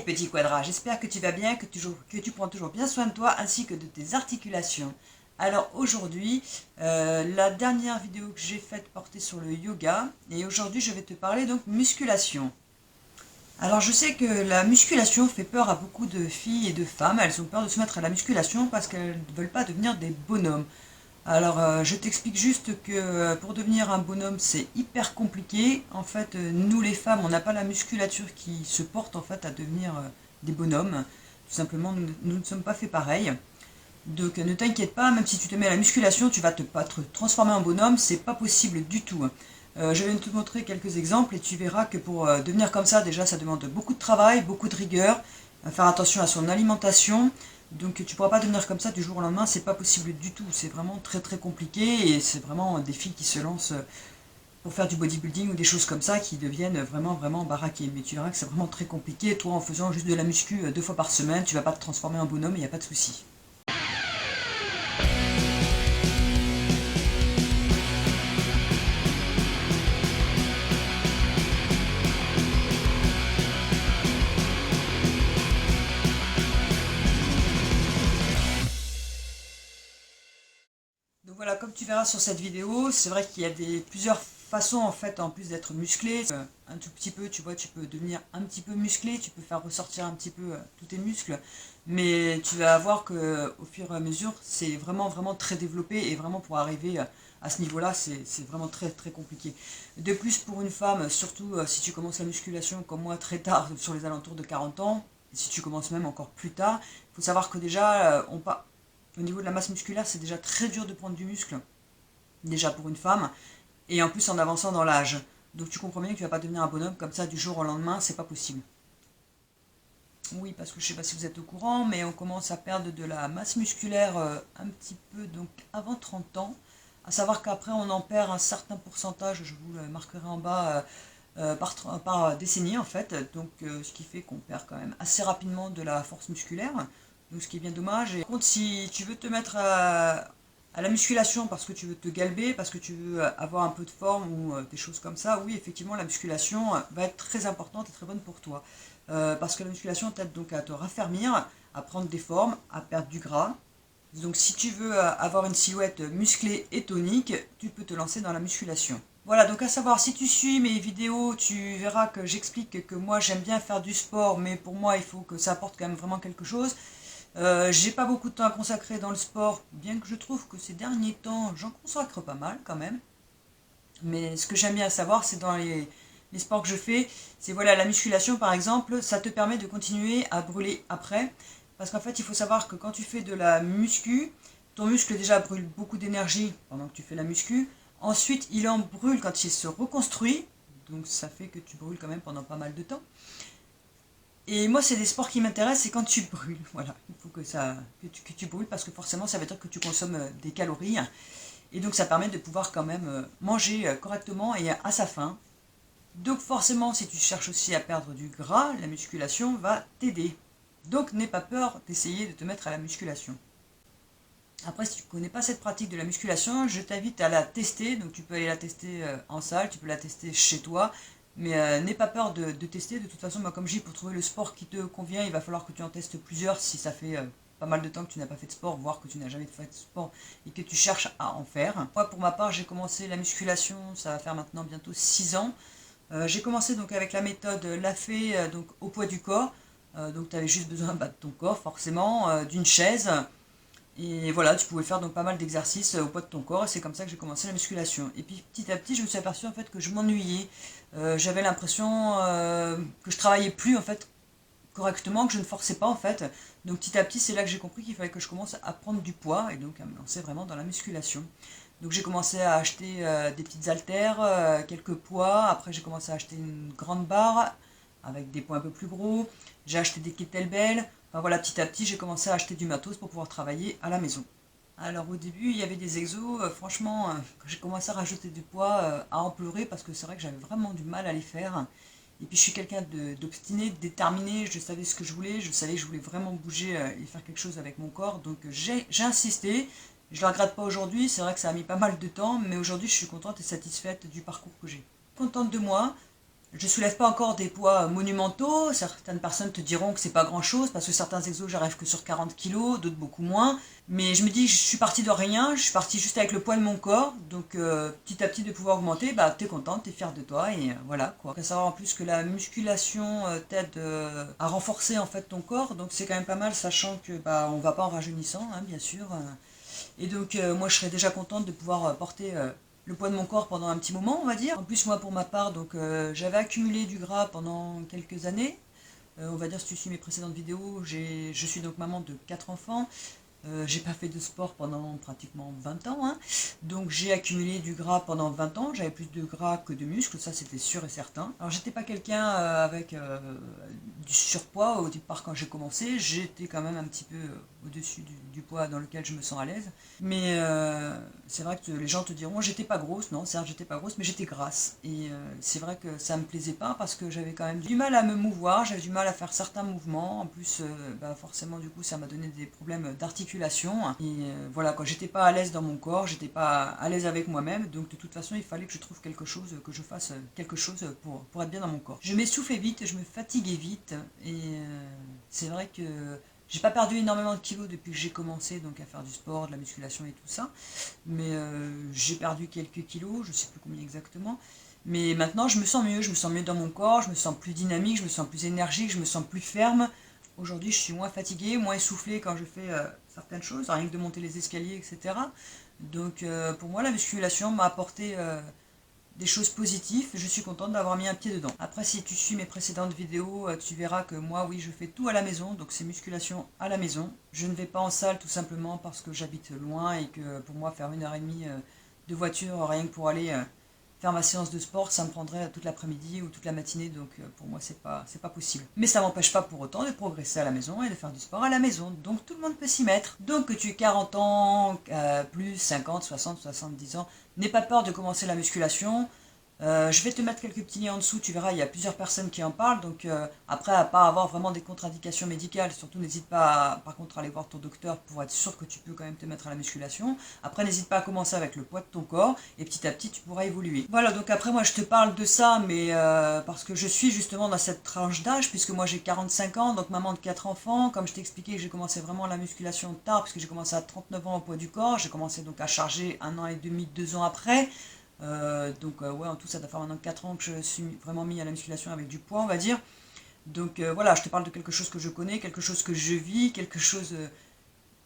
petit quadra, j'espère que tu vas bien, que tu prends toujours bien soin de toi ainsi que de tes articulations. Alors aujourd'hui, la dernière vidéo que j'ai faite portait sur le yoga et aujourd'hui je vais te parler donc musculation. Alors je sais que la musculation fait peur à beaucoup de filles et de femmes, elles ont peur de se mettre à la musculation parce qu'elles ne veulent pas devenir des bonhommes. Alors, je t'explique juste que pour devenir un bonhomme, c'est hyper compliqué. En fait, nous les femmes, on n'a pas la musculature qui se porte en fait à devenir des bonhommes. Tout simplement, nous ne sommes pas fait pareil. Donc, ne t'inquiète pas, même si tu te mets à la musculation, tu vas pas te transformer en bonhomme, c'est pas possible du tout. Je vais te montrer quelques exemples et tu verras que pour devenir comme ça, déjà, ça demande beaucoup de travail, beaucoup de rigueur, faire attention à son alimentation. Donc tu ne pourras pas devenir comme ça du jour au lendemain, c'est pas possible du tout, c'est vraiment très très compliqué et c'est vraiment des filles qui se lancent pour faire du bodybuilding ou des choses comme ça qui deviennent vraiment vraiment baraquées. Mais tu verras que c'est vraiment très compliqué, toi en faisant juste de la muscu 2 fois par semaine, tu vas pas te transformer en bonhomme, il n'y a pas de souci. Donc voilà, comme tu verras sur cette vidéo, c'est vrai qu'il y a plusieurs façons en fait, en plus d'être musclé. Un tout petit peu, tu vois, tu peux devenir un petit peu musclé, tu peux faire ressortir un petit peu tous tes muscles, mais tu vas voir que au fur et à mesure, c'est vraiment vraiment très développé et vraiment pour arriver à ce niveau-là, c'est vraiment très très compliqué. De plus, pour une femme, surtout si tu commences la musculation comme moi très tard, sur les alentours de 40 ans, et si tu commences même encore plus tard, il faut savoir que déjà, au niveau de la masse musculaire, c'est déjà très dur de prendre du muscle, déjà pour une femme, et en plus en avançant dans l'âge. Donc tu comprends bien que tu vas pas devenir un bonhomme comme ça du jour au lendemain, c'est pas possible. Oui, parce que je sais pas si vous êtes au courant, mais on commence à perdre de la masse musculaire un petit peu donc avant 30 ans. À savoir qu'après on en perd un certain pourcentage, je vous le marquerai en bas, par décennie en fait. Donc ce qui fait qu'on perd quand même assez rapidement de la force musculaire. Donc ce qui est bien dommage. Et par contre, si tu veux te mettre à la musculation parce que tu veux te galber, parce que tu veux avoir un peu de forme ou des choses comme ça, oui, effectivement, la musculation va être très importante et très bonne pour toi. Parce que la musculation t'aide donc à te raffermir, à prendre des formes, à perdre du gras. Donc si tu veux avoir une silhouette musclée et tonique, tu peux te lancer dans la musculation. Voilà, donc à savoir, si tu suis mes vidéos, tu verras que j'explique que moi j'aime bien faire du sport, mais pour moi il faut que ça apporte quand même vraiment quelque chose. J'ai pas beaucoup de temps à consacrer dans le sport, bien que je trouve que ces derniers temps j'en consacre pas mal quand même. Mais ce que j'aime bien savoir, c'est dans les sports que je fais, c'est voilà, la musculation par exemple, ça te permet de continuer à brûler après. Parce qu'en fait, il faut savoir que quand tu fais de la muscu, ton muscle déjà brûle beaucoup d'énergie pendant que tu fais la muscu. Ensuite, il en brûle quand il se reconstruit. Donc ça fait que tu brûles quand même pendant pas mal de temps. Et moi, c'est des sports qui m'intéressent, c'est quand tu brûles. Voilà, il faut que tu brûles parce que forcément, ça veut dire que tu consommes des calories. Et donc, ça permet de pouvoir quand même manger correctement et à sa faim. Donc, forcément, si tu cherches aussi à perdre du gras, la musculation va t'aider. Donc, n'aie pas peur d'essayer de te mettre à la musculation. Après, si tu ne connais pas cette pratique de la musculation, je t'invite à la tester. Donc, tu peux aller la tester en salle, tu peux la tester chez toi. Mais n'aie pas peur de tester. De toute façon, moi, comme je dis, pour trouver le sport qui te convient, il va falloir que tu en testes plusieurs si ça fait pas mal de temps que tu n'as pas fait de sport, voire que tu n'as jamais fait de sport et que tu cherches à en faire. Moi, pour ma part, j'ai commencé la musculation, ça va faire maintenant bientôt 6 ans. J'ai commencé donc avec la méthode Lafay, donc au poids du corps. Donc tu avais juste besoin de ton corps, forcément, d'une chaise. Et voilà, tu pouvais faire donc pas mal d'exercices au poids de ton corps, et c'est comme ça que j'ai commencé la musculation. Et puis petit à petit, je me suis aperçu en fait que je m'ennuyais. J'avais l'impression que je travaillais plus en fait correctement, que je ne forçais pas en fait. Donc petit à petit, c'est là que j'ai compris qu'il fallait que je commence à prendre du poids et donc à me lancer vraiment dans la musculation. Donc j'ai commencé à acheter des petites haltères, quelques poids. Après j'ai commencé à acheter une grande barre avec des poids un peu plus gros. J'ai acheté des kettlebells. Enfin voilà, petit à petit j'ai commencé à acheter du matos pour pouvoir travailler à la maison. Alors au début il y avait des exos, franchement quand j'ai commencé à rajouter du poids, à en pleurer parce que c'est vrai que j'avais vraiment du mal à les faire. Et puis je suis quelqu'un d'obstiné, de déterminé, je savais ce que je voulais, je savais que je voulais vraiment bouger et faire quelque chose avec mon corps, donc j'ai insisté. Je ne le regrette pas aujourd'hui, c'est vrai que ça a mis pas mal de temps, mais aujourd'hui je suis contente et satisfaite du parcours que j'ai. Contente de moi, Je soulève pas encore des poids monumentaux, certaines personnes te diront que c'est pas grand chose, parce que certains exos j'arrive que sur 40 kilos, d'autres beaucoup moins, mais je me dis que je suis partie de rien, je suis partie juste avec le poids de mon corps, donc petit à petit de pouvoir augmenter, bah t'es contente, t'es fière de toi, et voilà quoi. Faut savoir en plus que la musculation t'aide à renforcer en fait ton corps, donc c'est quand même pas mal, sachant que bah on va pas en rajeunissant, hein, bien sûr, et donc moi je serais déjà contente de pouvoir porter le poids de mon corps pendant un petit moment, on va dire. En plus, moi, pour ma part, donc j'avais accumulé du gras pendant quelques années. On va dire, si tu suis mes précédentes vidéos, je suis donc maman de 4 enfants. J'ai pas fait de sport pendant pratiquement 20 ans, hein. Donc j'ai accumulé du gras pendant 20 ans, j'avais plus de gras que de muscles, ça c'était sûr et certain. Alors j'étais pas quelqu'un avec du surpoids au départ quand j'ai commencé, j'étais quand même un petit peu au-dessus du poids dans lequel je me sens à l'aise. Mais c'est vrai que les gens te diront j'étais pas grosse, non certes j'étais pas grosse mais j'étais grasse. Et c'est vrai que ça me plaisait pas parce que j'avais quand même du mal à me mouvoir, j'avais du mal à faire certains mouvements, en plus bah, forcément du coup ça m'a donné des problèmes d'articulation. Et voilà, quand j'étais pas à l'aise dans mon corps, j'étais pas à l'aise avec moi-même, donc de toute façon il fallait que je trouve quelque chose, que je fasse quelque chose pour être bien dans mon corps. Je m'essoufflais vite, je me fatiguais vite, et c'est vrai que j'ai pas perdu énormément de kilos depuis que j'ai commencé donc à faire du sport, de la musculation et tout ça, mais j'ai perdu quelques kilos, je sais plus combien exactement. Mais maintenant je me sens mieux dans mon corps, je me sens plus dynamique, je me sens plus énergique, je me sens plus ferme. Aujourd'hui je suis moins fatiguée, moins essoufflée quand je fais certaines choses, rien que de monter les escaliers, etc. Donc pour moi la musculation m'a apporté des choses positives, je suis contente d'avoir mis un pied dedans. Après, si tu suis mes précédentes vidéos, tu verras que moi, oui, je fais tout à la maison, donc c'est musculation à la maison. Je ne vais pas en salle tout simplement parce que j'habite loin et que pour moi, faire 1 h 30 de voiture, rien que pour aller faire ma séance de sport, ça me prendrait toute l'après-midi ou toute la matinée, donc pour moi, c'est pas possible. Mais ça m'empêche pas pour autant de progresser à la maison et de faire du sport à la maison, donc tout le monde peut s'y mettre. Donc que tu aies 40 ans, plus 50, 60, 70 ans, n'aie pas peur de commencer la musculation. Je vais te mettre quelques petits liens en dessous, tu verras, il y a plusieurs personnes qui en parlent, donc après, à pas avoir vraiment des contre-indications médicales, surtout n'hésite pas, par contre, à aller voir ton docteur pour être sûr que tu peux quand même te mettre à la musculation. Après, n'hésite pas à commencer avec le poids de ton corps, et petit à petit, tu pourras évoluer. Voilà, donc après, moi, je te parle de ça, mais parce que je suis justement dans cette tranche d'âge, puisque moi, j'ai 45 ans, donc maman de 4 enfants, comme je t'ai expliqué que j'ai commencé vraiment la musculation tard, puisque j'ai commencé à 39 ans au poids du corps, j'ai commencé donc à charger 1 an et demi, 2 ans après. Donc ouais, en tout ça doit faire maintenant 4 ans que je suis vraiment mis à la musculation avec du poids, on va dire. Donc voilà, je te parle de quelque chose que je connais, quelque chose que je vis, quelque chose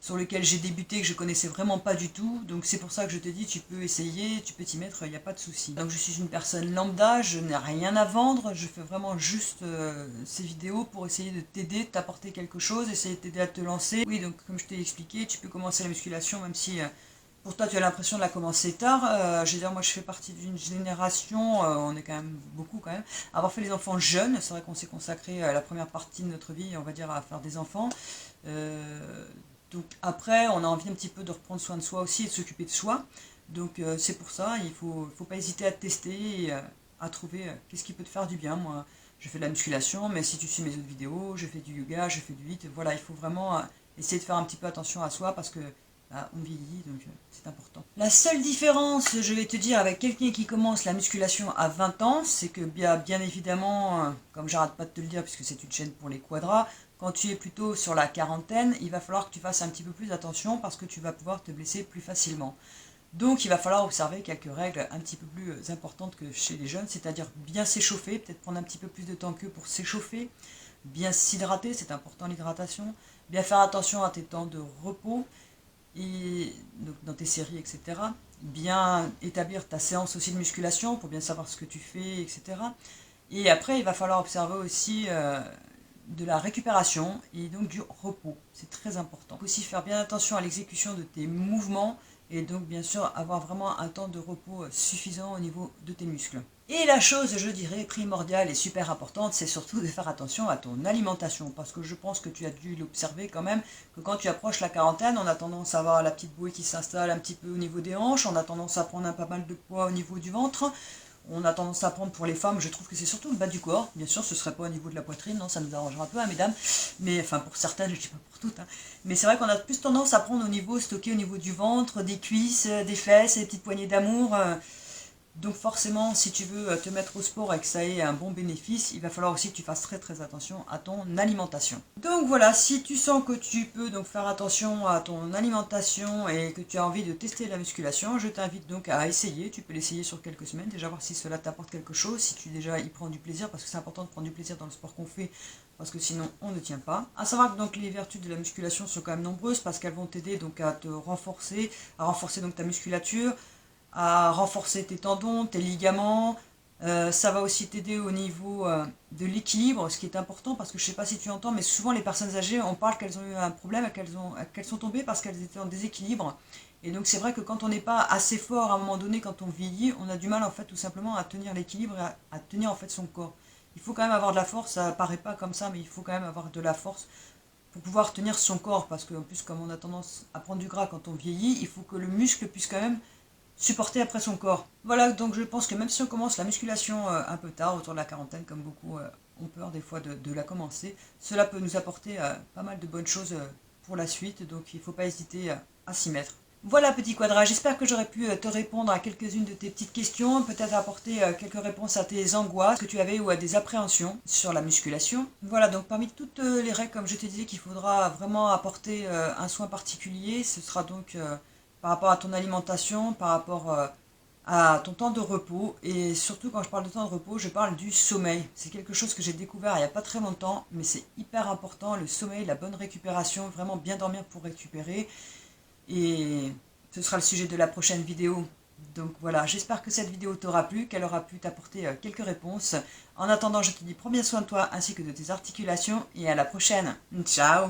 sur lequel j'ai débuté que je connaissais vraiment pas du tout. Donc c'est pour ça que je te dis, tu peux essayer, tu peux t'y mettre, il n'y a pas de souci. Donc je suis une personne lambda, je n'ai rien à vendre, je fais vraiment juste ces vidéos pour essayer de t'aider, de t'apporter quelque chose, essayer de t'aider à te lancer. Oui, donc comme je t'ai expliqué, tu peux commencer la musculation même si pour toi, tu as l'impression de la commencer tard. Je veux dire, moi, je fais partie d'une génération, on est quand même beaucoup quand même, à avoir fait les enfants jeunes. C'est vrai qu'on s'est consacré la première partie de notre vie, on va dire, à faire des enfants. Donc après, on a envie un petit peu de reprendre soin de soi aussi et de s'occuper de soi. Donc c'est pour ça, il faut pas hésiter à tester et à trouver qu'est-ce qui peut te faire du bien. Moi, je fais de la musculation, mais si tu suis mes autres vidéos, je fais du yoga, je fais du HIIT. Voilà, il faut vraiment essayer de faire un petit peu attention à soi parce que on vieillit, donc c'est important. La seule différence, je vais te dire, avec quelqu'un qui commence la musculation à 20 ans, c'est que bien évidemment, comme j'arrête pas de te le dire, puisque c'est une chaîne pour les quadras, quand tu es plutôt sur la quarantaine, il va falloir que tu fasses un petit peu plus attention parce que tu vas pouvoir te blesser plus facilement. Donc il va falloir observer quelques règles un petit peu plus importantes que chez les jeunes, c'est-à-dire bien s'échauffer, peut-être prendre un petit peu plus de temps qu'eux pour s'échauffer, bien s'hydrater, c'est important l'hydratation, bien faire attention à tes temps de repos, et donc dans tes séries, etc. Bien établir ta séance aussi de musculation pour bien savoir ce que tu fais, etc. Et après, il va falloir observer aussi de la récupération et donc du repos. C'est très important. Il faut aussi faire bien attention à l'exécution de tes mouvements et donc bien sûr avoir vraiment un temps de repos suffisant au niveau de tes muscles. Et la chose, je dirais, primordiale et super importante, c'est surtout de faire attention à ton alimentation, parce que je pense que tu as dû l'observer quand même, que quand tu approches la quarantaine, on a tendance à avoir la petite bouée qui s'installe un petit peu au niveau des hanches, on a tendance à prendre un pas mal de poids au niveau du ventre, on a tendance à prendre pour les femmes, je trouve que c'est surtout le bas du corps, bien sûr ce serait pas au niveau de la poitrine, non, ça nous arrangera un peu, hein, mesdames, mais enfin pour certaines, je dis pas pour toutes, hein. Mais c'est vrai qu'on a plus tendance à prendre au niveau, stocké au niveau du ventre, des cuisses, des fesses, des petites poignées d'amour, Donc forcément, si tu veux te mettre au sport et que ça ait un bon bénéfice, il va falloir aussi que tu fasses très attention à ton alimentation. Donc voilà, si tu sens que tu peux donc faire attention à ton alimentation et que tu as envie de tester la musculation, je t'invite donc à essayer. Tu peux l'essayer sur quelques semaines, déjà voir si cela t'apporte quelque chose, si tu déjà y prends du plaisir, parce que c'est important de prendre du plaisir dans le sport qu'on fait, parce que sinon on ne tient pas. À savoir que donc les vertus de la musculation sont quand même nombreuses, parce qu'elles vont t'aider donc à te renforcer, à renforcer donc ta musculature, à renforcer tes tendons, tes ligaments. Ça va aussi t'aider au niveau de l'équilibre, ce qui est important parce que je ne sais pas si tu entends, mais souvent les personnes âgées, on parle qu'elles ont eu un problème, qu'elles sont tombées parce qu'elles étaient en déséquilibre. Et donc c'est vrai que quand on n'est pas assez fort à un moment donné, quand on vieillit, on a du mal en fait tout simplement à tenir l'équilibre et à tenir en fait son corps. Il faut quand même avoir de la force, ça paraît pas comme ça, mais il faut quand même avoir de la force pour pouvoir tenir son corps, parce qu'en plus comme on a tendance à prendre du gras quand on vieillit, il faut que le muscle puisse quand même supporter après son corps. Voilà, donc je pense que même si on commence la musculation un peu tard, autour de la quarantaine, comme beaucoup ont peur des fois de la commencer, cela peut nous apporter pas mal de bonnes choses pour la suite, donc il ne faut pas hésiter à s'y mettre. Voilà petit quadra, j'espère que j'aurai pu te répondre à quelques-unes de tes petites questions, peut-être apporter quelques réponses à tes angoisses que tu avais ou à des appréhensions sur la musculation. Voilà, donc parmi toutes les règles, comme je te disais, qu'il faudra vraiment apporter un soin particulier, ce sera donc par rapport à ton alimentation, par rapport à ton temps de repos. Et surtout quand je parle de temps de repos, je parle du sommeil. C'est quelque chose que j'ai découvert il n'y a pas très longtemps, mais c'est hyper important, le sommeil, la bonne récupération, vraiment bien dormir pour récupérer. Et ce sera le sujet de la prochaine vidéo. Donc voilà, j'espère que cette vidéo t'aura plu, qu'elle aura pu t'apporter quelques réponses. En attendant, je te dis prends bien soin de toi ainsi que de tes articulations et à la prochaine. Ciao!